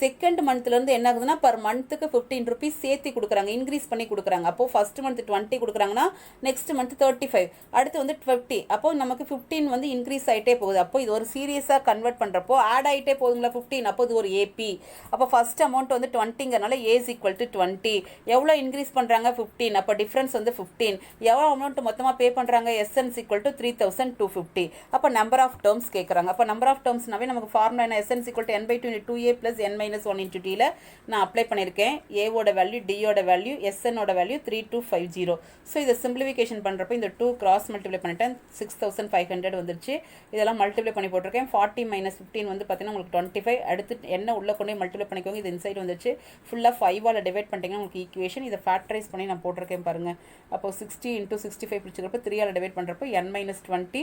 செகண்ட் மந்த்லேருந்து என்ன ஆகுதுன்னா பர் மந்த்துக்கு ₹15 சேர்த்து கொடுக்குறாங்க, இன்க்ரீஸ் பண்ணி கொடுக்குறாங்க. அப்போது ஃபஸ்ட்டு மந்த் 20 கொடுக்குறாங்கன்னா நெக்ஸ்ட் மந்த் 35, அடுத்து வந்து 50. அப்போது நமக்கு 15 வந்து இன்க்ரீஸ் ஆகிட்டே போகுது. அப்போ இது ஒரு சீரியஸாக கன்வெர்ட் பண்ணுறப்போ ஆட் ஆகிட்டே போகுதுங்களா 15. அப்போ இது ஒரு ஏபி. அப்போ ஃபஸ்ட் அமௌண்ட் வந்து 20ங்கிறனால A = 20. எவ்வளோ இன்க்ரீஸ் பண்ணுறாங்க? 15. அப்போ டிஃப்ரென்ஸ் வந்து 15. எவ்வளோ அமௌண்ட் மொத்தமாக பே பண்ணுறாங்க? SN = 3,250. அப்போ நம்பர் ஆஃப் டேர்ம்ஸ் கேட்குறாங்க. அப்போ நம்பர் ஆஃப் டேர்ம்ஸ்னாவே நமக்கு ஃபார்முலா என்ன? SN = n/2 × 2a + n - 1 × dல நான் அப்ளை பண்ணியிருக்கேன். ஏவோட வேல்யூ, டியோட வேல்யூ, SNோட வேல்யூ 3,250. ஸோ இதை சிம்பிளிஃபிகேஷன் பண்ணுறப்போ இந்த 2 கிராஸ் மல்டிப்ளை பண்ணிட்டேன், 6,500 வந்துருச்சு. இதெல்லாம் மல்டிப்ளை பண்ணி போட்டிருக்கேன். 40 - 15 வந்து பார்த்தீங்கன்னா உங்களுக்கு 25. அடுத்து என்ன உள்ளே கொண்டு மல்டிப்ளை பண்ணிக்கோங்க. இது இன்சைடு வந்துச்சு. ஃபுல்லாக 5ஆல் டிவைட் பண்ணிட்டீங்கன்னா உங்களுக்கு ஈக்குவேஷன். இதை ஃபேக்டரைஸ் பண்ணி நான் போட்டிருக்கேன் பாருங்கள். அப்போ 60 × 65 பிடிச்சிக்கிறப்போ 3ஆல் டிவைட் பண்ணுறப்போ n - 20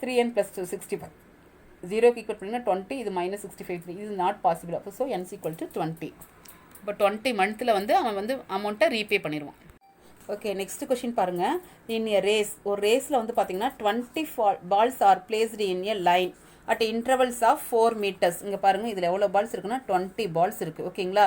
3n + 65 0க்கு ஈக்குவல் பண்ணிங்கன்னா 20. இது -65 இது நாட் பாசிபிள். அப்போ ஸோ n = 20. இப்போ 20 மந்த்தில் வந்து அவன் வந்து அமௌண்ட்டை ரீபே பண்ணிடுவான். ஓகே, நெக்ஸ்ட் கொஷின் பாருங்கள். இன் எ ரேஸ், ஒரு ரேஸில் வந்து பார்த்தீங்கன்னா 20 balls R placed in a line at intervals of 4 meters. இங்கே பாருங்கள் இதில் எவ்வளோ பால்ஸ் இருக்குன்னா 20 பால்ஸ் இருக்குது. ஓகேங்களா?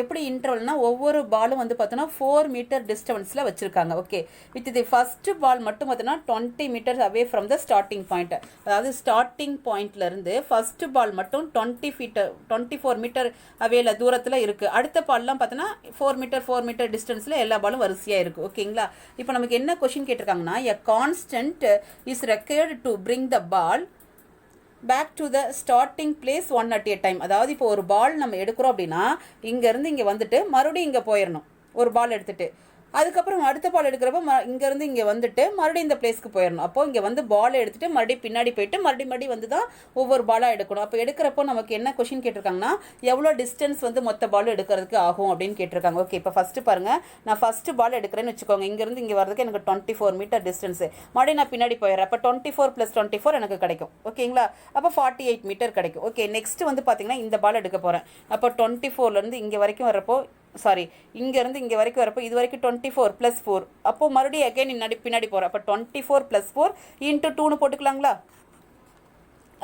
எப்படி இன்டர்வல்னா ஒவ்வொரு பாலும் வந்து பார்த்தோன்னா 4 மீட்டர் டிஸ்டன்ஸில் வச்சுருக்காங்க. Okay, with the first ball மட்டும் பார்த்தோன்னா 20 metres away from the starting point. அதாவது ஸ்டார்டிங் பாயிண்ட்லேருந்து ஃபஸ்ட்டு பால் மட்டும் 24 மீட்டர் அவேல தூரத்தில் இருக்குது. அடுத்த பால்லாம் பார்த்தோன்னா 4 மீட்டர் டிஸ்டன்ஸில் எல்லா பாலும் வரிசையாக இருக்குது. ஓகேங்களா? இப்போ நமக்கு என்ன கொஷின் கேட்டிருக்காங்கன்னா a constant is required to bring the ball back to the starting place 1 at a time. அதாவது இப்போ ஒரு பால் நம்ம எடுக்கிறோம் அப்படின்னா இங்கேருந்து இங்கே வந்துட்டு மறுபடியும் இங்கே போயிடணும். ஒரு பால் எடுத்துகிட்டு அதுக்கப்புறம் அடுத்த பால் எடுக்கிறப்ப இங்கேருந்து இங்கே வந்துட்டு மறுபடியும் இந்த பிளேஸ்க்கு போயிடணும். அப்போது இங்கே வந்து பாலை எடுத்துகிட்டு மறுபடியும் பின்னாடி போயிட்டு மறுபடியும் வந்து தான் ஒவ்வொரு பாலாக எடுக்கணும். அப்போ எடுக்கிறப்போ நமக்கு என்ன கொஷின் கேட்டிருக்காங்கன்னா எவ்வளோ டிஸ்டன்ஸ் வந்து மொத்த பால் எடுக்கிறதுக்கு ஆகும் அப்படின்னு கேட்டிருக்காங்க. ஓகே, இப்போ ஃபஸ்ட்டு பாருங்கள், நான் ஃபஸ்ட்டு பால் எடுக்கிறேன்னு வச்சுக்கோங்க. இங்கேருந்து இங்கே வரதுக்கு எனக்கு 24 மீட்டர் டிஸ்டன்ஸு. மறுபடியும் நான் பின்னாடி போயிடுறேன். அப்போ 24 + 24 எனக்கு கிடைக்கும். ஓகேங்களா? அப்போ 48 மீட்டர் கிடைக்கும். ஓகே, நெக்ஸ்ட்டு வந்து பார்த்தீங்கன்னா இந்த பால் எடுக்க போகிறேன். அப்போ 24லேருந்து இங்கே வரைக்கும் வரப்போ இங்கேருந்து இங்கே வரைக்கும் வரப்போ இது வரைக்கும் 24 + 4. அப்போது மறுபடியும் அகைன் பின்னாடி போகிறேன். அப்போ 24 + 4 × 2ன்னு போட்டுக்கலாங்களா?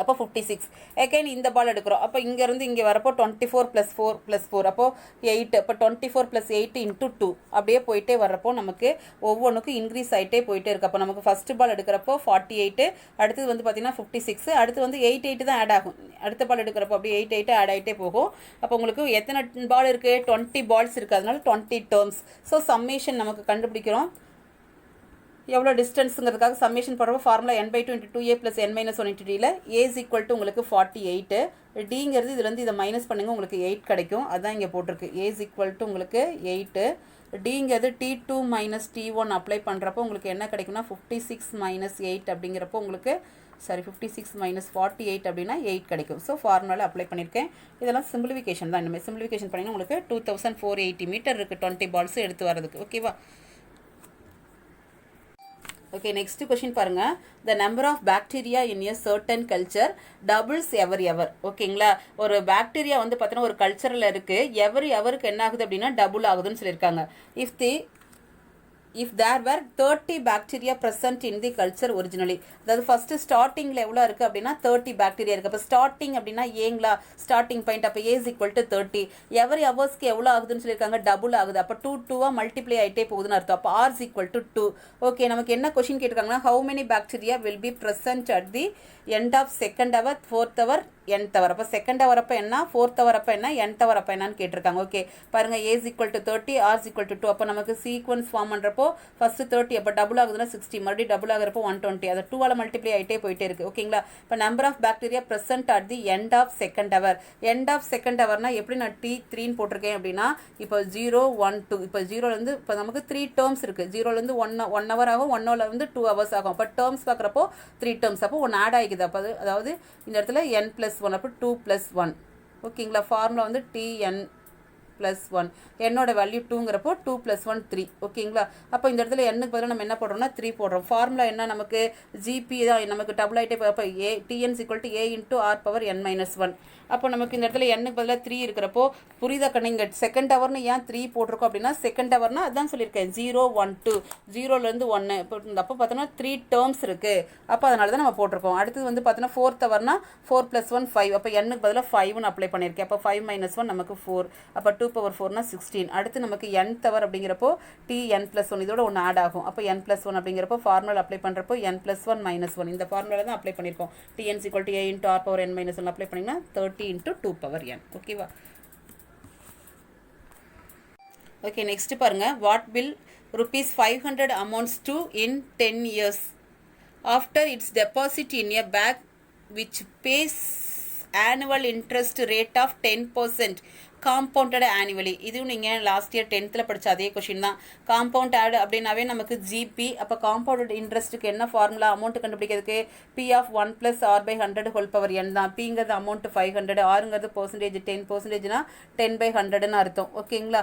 அப்போ 56. அகைன் இந்த பால் எடுக்கிறோம். அப்போ இங்கேருந்து இங்கே வரப்போ 24 + 4 + 4 அப்போது 8. அப்போ 24 + 8 × 2 அப்படியே போயிட்டே வர்றப்போ நமக்கு ஒவ்வொன்றுக்கும் இன்க்ரீஸ் ஆகிட்டே போயிட்டே இருக்குது. அப்போ நமக்கு ஃபஸ்ட்டு பால் எடுக்கிறப்போ 48, அடுத்தது வந்து பார்த்திங்கன்னா 56, அடுத்து வந்து 8 தான் ஆட் ஆகும். அடுத்த பால் எடுக்கிறப்போ அப்படியே 8 ஆட் ஆகிட்டே போகும். அப்போ உங்களுக்கு எத்தனை பால் இருக்குது? 20 பால்ஸ் இருக்குது. அதனால 20 டேர்ம்ஸ். ஸோ சம்மேஷன் நமக்கு கண்டுபிடிக்கிறோம். எவ்வளோ டிஸ்டன்ஸுங்கிறதுக்காக சம்மேஷன் போடுறப்போ formula n/2 × 2a + n - 1 × dல a = உங்களுக்கு 48. டிங்கிறது இதுலேருந்து இதை மைனஸ் பண்ணுங்கள், உங்களுக்கு 8 கிடைக்கும். அதுதான் இங்கே போட்டிருக்கு. a = உங்களுக்கு 8. டிங்கிறது t2 - t1 அப்ளை பண்ணுறப்போ உங்களுக்கு என்ன கிடைக்கும்னா 56 - 8 அப்படிங்கிறப்போ உங்களுக்கு 56 - 48 அப்படின்னா 8 கிடைக்கும். ஸோ ஃபார்முலாவில் அப்ளை பண்ணியிருக்கேன். இதெல்லாம் சிம்பிளிஃபிகேஷன் தான். இனிமேல் சிம்பிளிஃபிகேஷன் பண்ணிங்கன்னா உங்களுக்கு 2480 மீட்டர் இருக்குது 20 பால்ஸும் எடுத்து வரதுக்கு. ஓகேவா? ஓகே, நெக்ஸ்ட் கொஷின் பாருங்க. The number of bacteria in a certain culture doubles every. ஓகேங்களா? ஒரு பாக்டீரியா வந்து பார்த்தீங்கன்னா ஒரு கல்ச்சரில் இருக்குது. எவருக்கு என்ன ஆகுது அப்படின்னா டபுள் ஆகுதுன்னு சொல்லியிருக்காங்க. if there were 30 bacteria present in the culture originally. அதாவது ஃபர்ஸ்ட் ஸ்டார்டிங்கில் எவ்வளோ இருக்குது அப்படின்னா 30 பாக்டீரியா இருக்குது. அப்போ ஸ்டார்டிங் அப்படின்னா ஏங்களா ஸ்டார்டிங் பாயிண்ட். அப்போ a = 30. எவரி ஹவர்ஸ்க்கு எவ்வளோ ஆகுதுன்னு சொல்லியிருக்காங்க? டபுள் ஆகுது. அப்போ 2 மல்டிப்ளை ஆகிட்டே போகுதுன்னு அர்த்தம். அப்போ r = 2. ஓகே, நமக்கு என்ன question கேட்டிருக்காங்கன்னா how many bacteria will be present at the end of second hour, fourth hour, nth hour. அப்போ செகண்ட் ஹவர் அப்போ என்ன, ஃபோர்த் ஹவர் அப்போ என்ன, nth hour அப்போ என்னன்னு கேட்டிருக்காங்க. ஓகே பாருங்கள், a = 30, r = 2. அப்போ நமக்கு சீக்வன்ஸ் ஃபார்ம் பண்ணுறப்போ ஃபஸ்ட்டு 30, அப்போ டபுள் ஆகுதுன்னா 60, மறுபடியும் டபுள் ஆகிறப்போ 120. அதை 2 மல்டிப்ளை ஆகிட்டே போயிட்டே இருக்குது. ஓகேங்களா? இப்போ number of bacteria present at the end of second hour. End of second ஹவர்னா எப்படி நான் t3 போட்டிருக்கேன் அப்படின்னா இப்போ 0, 1, 2. இப்போ 0லேருந்து இப்போ நமக்கு 3 டேர்ம்ஸ் இருக்குது. 0லேருந்து 1 ஹவர் ஆகும், 1 ஹவர்லேருந்து 2 ஹவர்ஸ் ஆகும். அப்போ டேர்ம்ஸ் பார்க்குறப்போ 3 டேர்ம்ஸ். அப்போ 1 ஆட் ஆகிக்குது. அப்போ அதாவது இந்த இடத்துல n+1 அப்போ 2+1. ஓகேங்களா? ஃபார்முலா வந்து tn+1. என்னோட வேல்யூ 2ங்கிறப்போ 2 + 1 3. ஓகேங்களா? அப்போ இந்த இடத்துல என்னுக்கு பதிலாக நம்ம என்ன போடுறோம்னா 3 போடுறோம். ஃபார்முலா என்ன நமக்கு? ஜிபி தான் நமக்கு டபுள் ஆகிட்டே போய் அப்போ tn = a × r⁻n - 1. அப்போ நமக்கு இந்த இடத்துல என்னுக்கு பதிலாக 3 இருக்கிறப்போ புரியுதா கண்ணுங்க? செகண்ட் ஹவர்னு ஏன் 3 போட்டிருக்கோம் அப்படின்னா செகண்ட் ஹவர்னா அதுதான் சொல்லியிருக்கேன் 0, 1, 2. 0லேருந்து 1. அப்போ பார்த்தோன்னா 3 டேர்ம்ஸ் இருக்குது. அப்போ அதனால தான் நம்ம போட்டிருக்கோம். அடுத்தது வந்து பார்த்தோன்னா ஃபோர்த் ஹவர்னா 4 + 1 5. அப்போ என்னுக்கு பதிலாக 5ன்னு அப்ளை பண்ணியிருக்கேன். அப்போ 5 - 1 நமக்கு 4. அப்போ 2/4னா 16. அடுத்து நமக்கு nth hour அப்படிங்கிறப்போ tn+1 இதோட 1 ஆட் ஆகும். அப்போ n+1 அப்படிங்கிறப்போ ஃபார்முலா அப்ளை பண்ணுறப்போ n+1 - 1 இந்த ஃபார்முலா தான் அப்ளை பண்ணியிருக்கோம். tn = a × r⁻n - 1 அப்ளை பண்ணிங்கன்னா 30 × 2n. ஓகேவா? ஓகே, நெக்ஸ்ட் பாருங்க. What will ₹500 amounts to in 10 years after its deposit in a bank which pays annual interest rate of 10% compounded annually. இதுவும் நீங்கள் last year 10th படித்த அதே question தான். Compound add அப்படின்னாவே நமக்கு ஜிபி. அப்போ காம்பவுண்டட் இன்ட்ரெஸ்ட்டுக்கு என்ன ஃபார்முலா? அமௌண்ட் கண்டுபிடிக்கிறதுக்கு p(1 + r/100) தான். பிங்கிறது அமௌண்ட் 500, ஆறுங்கிறது பர்சன்டேஜ் 10%னா 10/100ன்னு அர்த்தம். ஓகேங்களா?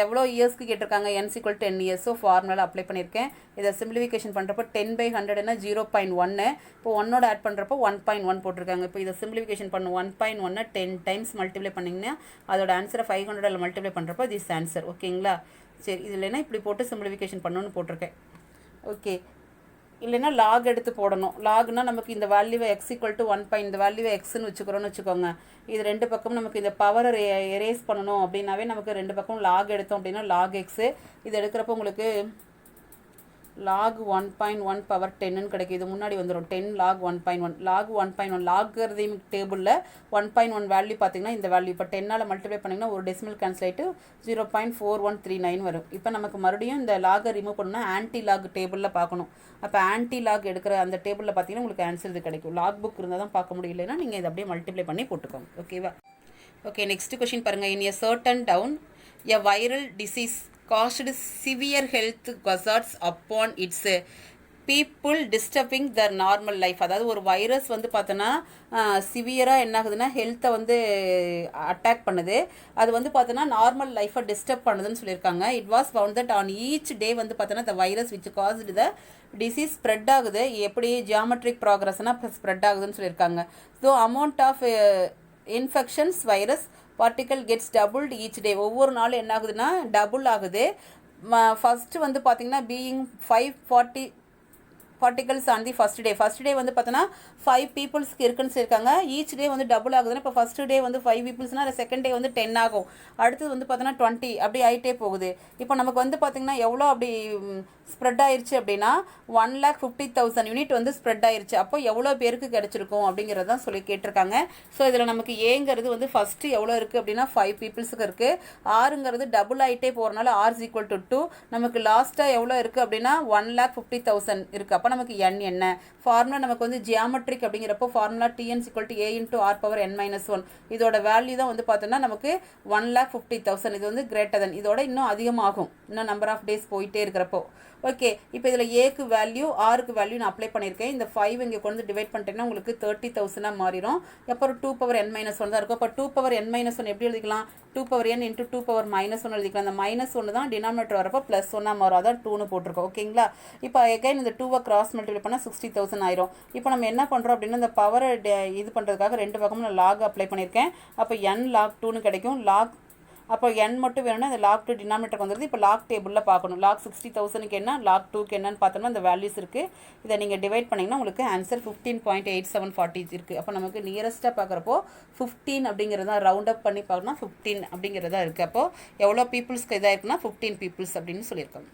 எவ்வளோ இயர்ஸ்க்கு கேட்டிருக்காங்க? n = 10 years. So formula apply பண்ணியிருக்கேன். இதை சிம்பிளிஃபிகேஷன் பண்ணுறப்போ 10/100னா 0.1. இப்போ 1ஓட ஆட் பண்ணுறப்போ 1.1 போட்டிருக்காங்க. இப்போ இதை சிம்பிளிஃபிகேஷன் பண்ணணும். 1.1 10 டைம்ஸ் மல்டிப்ளை பண்ணிங்கன்னா அதோட ஆன்சரை 500 மல்டிப்ளை பண்ணுறப்போ திஸ் ஆன்சர். ஓகேங்களா? சரி, இது இல்லைன்னா இப்படி போட்டு சிம்பிளிஃபிகேஷன் பண்ணணும்னு போட்டிருக்கேன். ஓகே, இல்லைன்னா லாக் எடுத்து போடணும். லாக்னா நமக்கு இந்த வேல்யூவை x = 1. இந்த வேல்யூவை எக்ஸ்ன்னு வச்சுக்கோங்க. இது ரெண்டு பக்கமும் நமக்கு இந்த பவர் எரேஸ் பண்ணணும் அப்படின்னாவே நமக்கு ரெண்டு பக்கம் லாக் எடுத்தோம் அப்படின்னா லாக் எக்ஸு. இது எடுக்கிறப்போ உங்களுக்கு log 1.1 பவர் 10ன்னு கிடைக்கும். இது முன்னாடி வந்துடும் 10 log 1.1. log 1.1 லாகரிதம் டேபிளில் 1.1 வேல்யூ பார்த்தீங்கன்னா இந்த வேல்யூ இப்போ 10ஆல் மல்டிப்ளை பண்ணிங்கன்னா ஒரு டெசிமல் கேன்சல் ஆகிட்டு 0.4139 வரும். இப்போ நமக்கு மறுபடியும் இந்த லாகை ரிமூவ் பண்ணணும்னா ஆன்டி லாக் டேபிளில் பார்க்கணும். அப்போ ஆன்டி லாக் எடுக்கிற அந்த டேபிளில் பார்த்தீங்கன்னா உங்களுக்கு ஆன்சர் இது கிடைக்கும். லாக் புக் இருந்தால் தான் பார்க்க முடியலைன்னா நீங்கள் இதை அப்படியே மல்டிப்ளை பண்ணி போட்டுக்கோங்க. ஓகேவா? ஓகே, நெக்ஸ்ட் கொஷின் பாருங்கள். In a certain town a viral disease caused severe health hazards upon its people disturbing their normal life. அதாவது ஒரு வைரஸ் வந்து பார்த்தோன்னா சிவியராக என்ன ஆகுதுன்னா ஹெல்த்தை வந்து அட்டாக் பண்ணுது. அது வந்து பார்த்தோன்னா நார்மல் லைஃப்பை டிஸ்டர்ப் பண்ணுதுன்னு சொல்லியிருக்காங்க. It was found that on each day வந்து பார்த்தோன்னா the virus which caused the disease spread ஆகுது. எப்படி ஜியாமெட்ரிக் ப்ராக்ரஸ்னால் ஸ்ப்ரெட் ஆகுதுன்னு சொல்லியிருக்காங்க. So amount of infections virus particle gets doubled each day. ஒவ்வொரு நாளும் என்ன ஆகுதுன்னா டபுள் ஆகுது. ஃபஸ்ட்டு வந்து பார்த்திங்கன்னா being 540 particles on the first day. First day வந்து பார்த்தோன்னா 5 peopleஸ்க்கு இருக்குன்னு சொல்லியிருக்காங்க. ஈச் டே வந்து டபுள் ஆகுதுன்னா இப்போ ஃபஸ்ட் டே வந்து 5 peopleஸ்னால் செகண்ட் டே வந்து 10 ஆகும். அடுத்தது வந்து பார்த்தோன்னா 20 அப்படி ஆகிட்டே போகுது. இப்போ நமக்கு வந்து பார்த்திங்கன்னா எவ்வளோ அப்படி ஸ்ப்ரெட் ஆயிடுச்சு அப்படின்னா 1,50,000 யூனிட் வந்து ஸ்ப்ரெட் ஆயிடுச்சு. அப்போ எவ்வளோ பேருக்கு கிடச்சிருக்கும் அப்படிங்கிறது தான் சொல்லி கேட்டிருக்காங்க. ஸோ இதில் நமக்கு ஏங்கிறது வந்து ஃபஸ்ட்டு எவ்வளோ இருக்குது அப்படின்னா 5 peopleஸ்க்கு இருக்குது. ஆறுங்கிறது டபுள் ஆகிட்டே போகிறனால R is equal to 2. நமக்கு லாஸ்ட்டாக எவ்வளோ இருக்குது அப்படின்னா 1,50,000 இருக்குது. அப்போ நமக்கு n என்ன ஃபார்முலா நமக்கு வந்து ஜியாமெட்ரிக் அப்படிங்கிறப்போ ஃபார்முலா Tn = a × r⁻n−1. இதோட வேல்யூ தான் வந்து பார்த்தோன்னா நமக்கு 1,50,000. இது வந்து கிரேட்டர் தென், இதோட இன்னும் அதிகமாகும் இன்னும் நம்பர் ஆஃப் டேஸ் போயிட்டே இருக்கிறப்போ. ஓகே, இப்போ இதில் ஏக்கு வேல்யூ ஆருக்கு வேல்யூ நான் அப்ளை பண்ணியிருக்கேன். இந்த 5 இங்கே கொண்டு டிவைட் பண்ணிட்டேன்னா உங்களுக்கு 30,000 மாறிடும். அப்புறம் 2n−1 தான் இருக்கும். அப்போ 2n−1 எப்படி எழுதிக்கலாம்? 2n × 2 எழுதிக்கலாம். அந்த -1 தான் டினாமினேட்டர் வரப்போ +1 மாறும். அதான் 2ன்னு போட்டிருக்கோம். ஓகேங்களா? இப்போ எகைன் இந்த 2 கிராஸ் மல்டிப்ளை பண்ணால் 60,000 ஆயிரும். இப்போ நம்ம என்ன பண்ணுறோம் அப்படின்னா இந்த பவரை இது பண்ணுறதுக்காக ரெண்டு பக்கமும் நான் லாக் அப்ளை பண்ணியிருக்கேன். அப்போ n log 2ன்னு கிடைக்கும். லாக் அப்போ n மட்டும் வேணும்னா இந்த log 2 டினாமினேட்டர் வந்துடுது. இப்போ லாக் டேபிளில் பார்க்கணும். லாக் 60,000க்கு என்ன, லாக் 2க்கு என்னன்னு பார்த்தோம்னா இந்த வேல்யூஸ் இருக்குது. இதை நீங்கள் டிவைட் பண்ணிங்கன்னா உங்களுக்கு ஆன்சர் 15.8740 இருக்குது. அப்போ நமக்கு நியரஸ்ட்டாக பார்க்குறப்போ 15 அப்படிங்கிறது தான் ரவுண்ட் அப் பண்ணி பார்க்கணும். 15 அப்படிங்கிறதா இருக்குது. அப்போது எவ்வளோ பீப்புள்ஸ்க்கு இதாக இருக்குன்னா 15 பீப்புள்ஸ் அப்படின்னு சொல்லியிருக்காங்க.